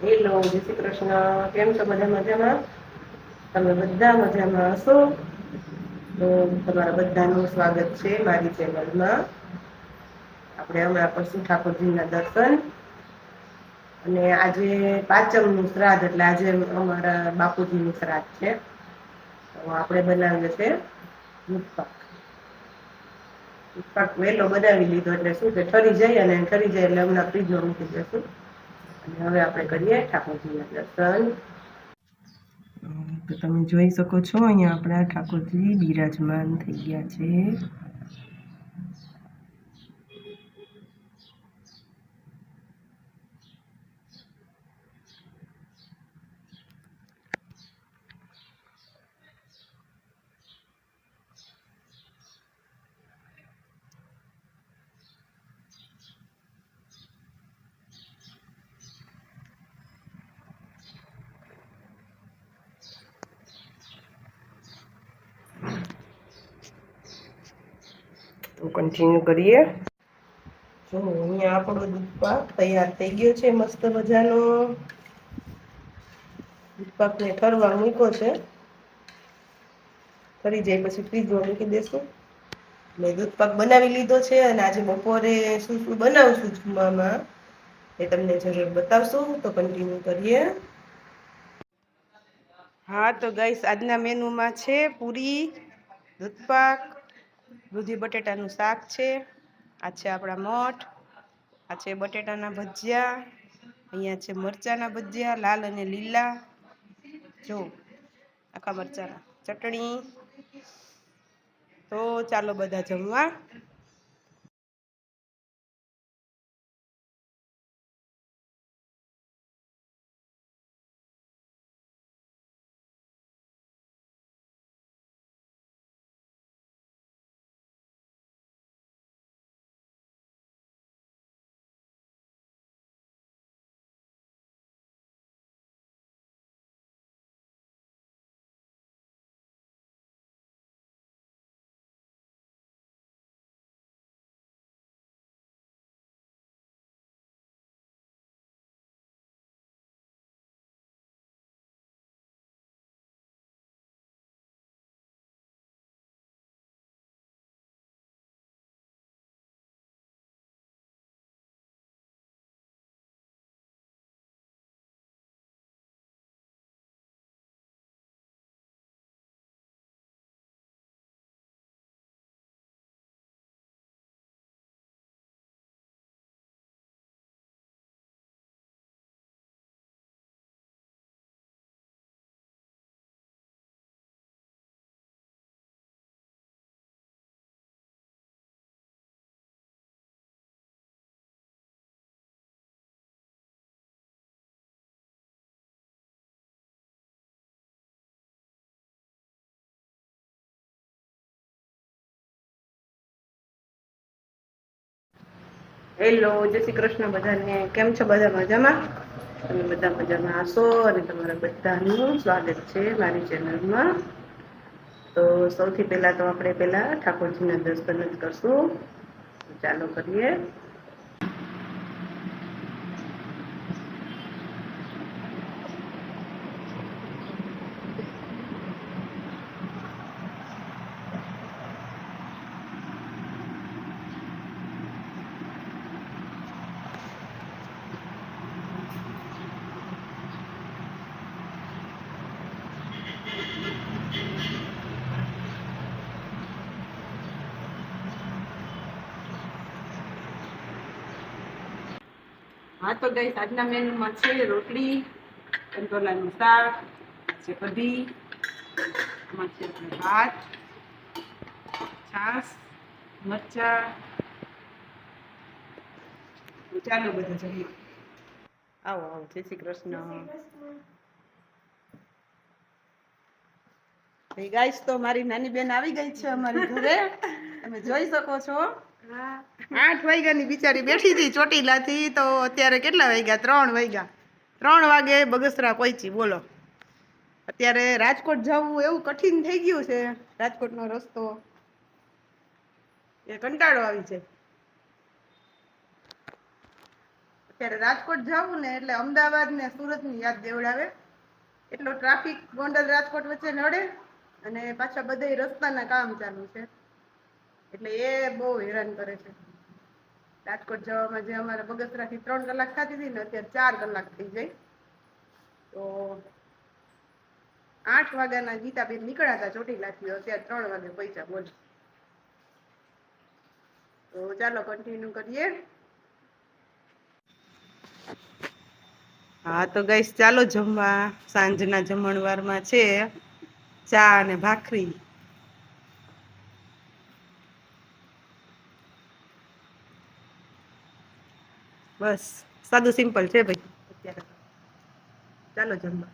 Hello, જય શ્રી કૃષ્ણ. કેમ છો? બધા મજામાં? તમે બધા મજામાં હશો? તો તમારા બધાનું સ્વાગત છે મારી ચેનલમાં. આપણે હમણાં કરશું ઠાકોરજીના દર્શન. અને આજે પાંચમનું શ્રાદ્ધ, એટલે આજે અમારા બાપુજીનું શ્રાદ્ધ છે. તો આપણે બનાવીએ છે દૂધપાક. દૂધપાક વહેલો બનાવી લીધો એટલે શું કે ઠરી જાય, અને ઠરી જાય એટલે હમણાં ફ્રીજમાં મૂકી દેશું. અને હવે આપણે કરીએ ઠાકોરજીના દર્શન. તો તમે જોઈ શકો છો, અહીંયા આપણા ઠાકોરજી બિરાજમાન થઈ ગયા છે. તો કન્ટિન્યુ કરીએ. જો અહીંયા આપણો દૂધપાક તૈયાર થઈ ગયો છે, મસ્ત મજાનો. દૂધપાકને ઠરવા મૂક્યો છે. ઠરી જાય પછી ફ્રીજમાં મૂકી દેશું. મેં દૂધપાક બનાવી લીધો છે, અને આજે બપોરે શું શું બનાવશું જમવામાં એ તમને જરૂર બતાવશું. તો કન્ટિન્યુ કરીએ. હા તો ગાઈસ, આજના મેનુમાં છે પૂરી, દૂધપાક, દૂધી બટેટાનું શાક છે. આ છે આપણા મઠ, આ છે બટેટાના ભજીયા, અહીંયા છે મરચાંના ભજીયા, લાલ અને લીલા, જો આખા મરચાંના, ચટણી. તો ચાલો બધા જમવા. હેલો, જય શ્રી કૃષ્ણ બધાને. કેમ છો? બધા મજામાં? તમે બધા મજામાં હશો, અને તમારા બધાનું સ્વાગત છે મારી ચેનલમાં. તો સૌથી પહેલા તો આપણે ઠાકોરજીના દર્શન જ કરશું. ચાલો કરીએ. હા તો ગાઈસ, આજના મેનુમાં છે રોટલી, કંટોલાનું શાક, છે કઢી, આમાં છે ભાત, છાશ, મરચાં. ચાલો બધા જમીએ. આવો આવો, જય શ્રી કૃષ્ણ. ગાઈસ, તો મારી નાની બેન આવી ગઈ છે અમારી ઘરે. તમે જોઈ શકો છો. 8 વાગ્યાની બિચારી બેઠી હતી ચોટીલાથી, તો અત્યારે કેટલા વાગ્યા? 3 વાગ્યા. 3 વાગે બગસરા પહોંચી, બોલો. અત્યારે રાજકોટ જવું એવું કઠિન થઈ ગયું છે. રાજકોટનો રસ્તો એ કંટાળો આવી છે. ત્યારે રાજકોટ જવું ને એટલે અમદાવાદ ને સુરતની યાદ દેવડાવે. એટલો ટ્રાફિક ગોંડલ રાજકોટ વચ્ચે નડે અને પાછા બધા રસ્તાના કામ ચાલુ છે એટલે એ બહુ હેરાન કરે છે. રાજકોટ જવામાં જે અમારે બગસરાથી 3 કલાક થતી હતી ને અત્યારે 4 કલાક થઈ જાય. તો 8 વાગ્યાના ગીતાબેન નીકળ્યા હતા ચોટીલાથી, અત્યારે 3 વાગે પૈસા બોલ. તો ચાલો કન્ટિન્યુ કરીએ. હા તો ગઈશ ચાલો જમવા. સાંજના જમણવારમાં છે ચા અને ભાખરી. બસ સાદું સિમ્પલ છે ભાઈ અત્યારે. ચાલો જમવા.